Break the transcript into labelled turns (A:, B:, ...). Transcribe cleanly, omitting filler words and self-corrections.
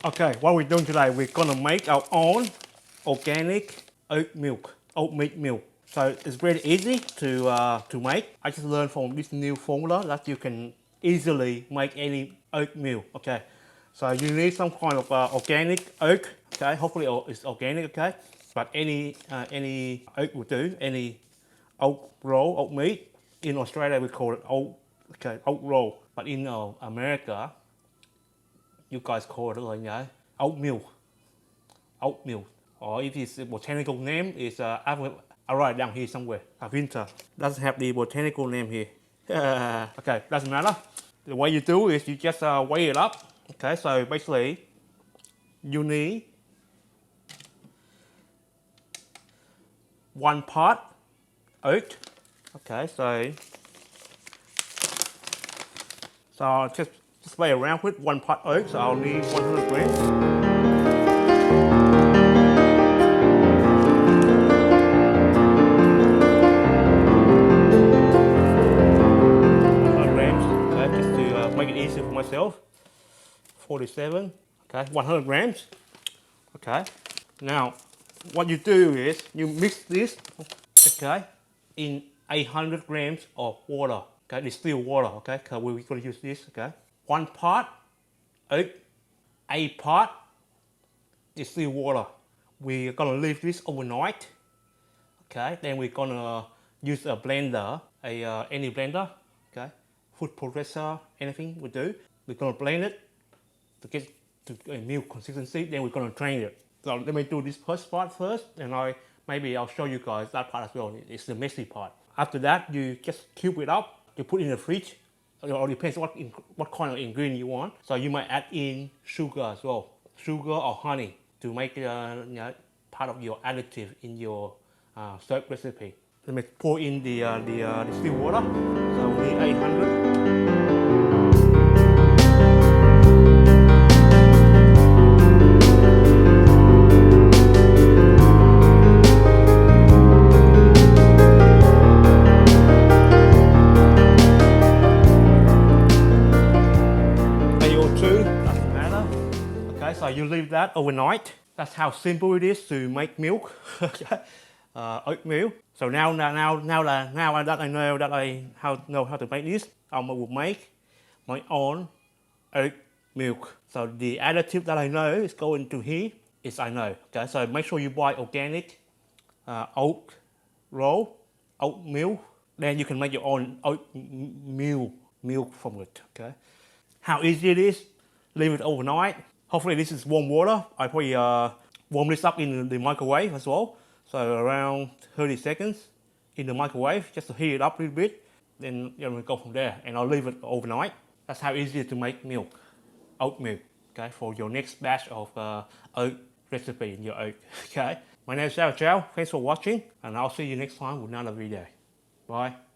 A: Okay, what we're doing today, we're gonna make our own organic oat milk, oat meat milk. So it's very easy to make. I just learned from this new formula that you can easily make any oat milk. Okay, so you need some kind of organic oat. Okay, hopefully it's organic. Okay, but any oat will do. Any oat roll, oat meat. In Australia we call it oat. Okay, oat roll. But in America, you guys call it like oatmeal, oatmeal. Or if it's a botanical name, it's I write down here somewhere. Winter doesn't have the botanical name here. Okay, doesn't matter. The way you do is you just weigh it up. Okay, so basically you need 1 part oat. Okay, so just play around with 1 part oat. So I'll need 100 grams. Make it easy for myself. 47. Okay, 100 grams. Okay. Now, what you do is you mix this. Okay, in 800 grams of water. Okay, distilled water. Okay, because we're going to use this. Okay, 1 part oat, 8 part distilled water. We're going to leave this overnight. Okay, then we're going to use a blender, any blender. Okay, food processor, anything we do. We're going to blend it to get to a milk consistency, then we're going to drain it. So let me do this first part first, and maybe I'll show you guys that part as well. It's the messy part. After that, you just cube it up, you put it in the fridge. It all depends what kind of ingredient you want. So you might add in sugar as well, sugar or honey to make it part of your additive in your soap recipe. Let me pour in the distilled water. So we need 800. Doesn't matter. Okay, so you leave that overnight. That's how simple it is to make milk. Oatmeal. So now that I know that I know how to make this, I will make my own oat milk. So the additive that I know is going to here is I know. Okay, so make sure you buy organic oat roll, oatmeal. Then you can make your own oatmeal milk from it. Okay, how easy it is. Leave it overnight. Hopefully this is warm water. I probably warm this up in the microwave as well. So around 30 seconds in the microwave just to heat it up a little bit. Then we go from there, and I'll leave it overnight. That's how easy to make milk, oat milk. Okay, for your next batch of oat recipe in your oat. Okay, my name is Xiao. Thanks for watching, and I'll see you next time with another video. Bye.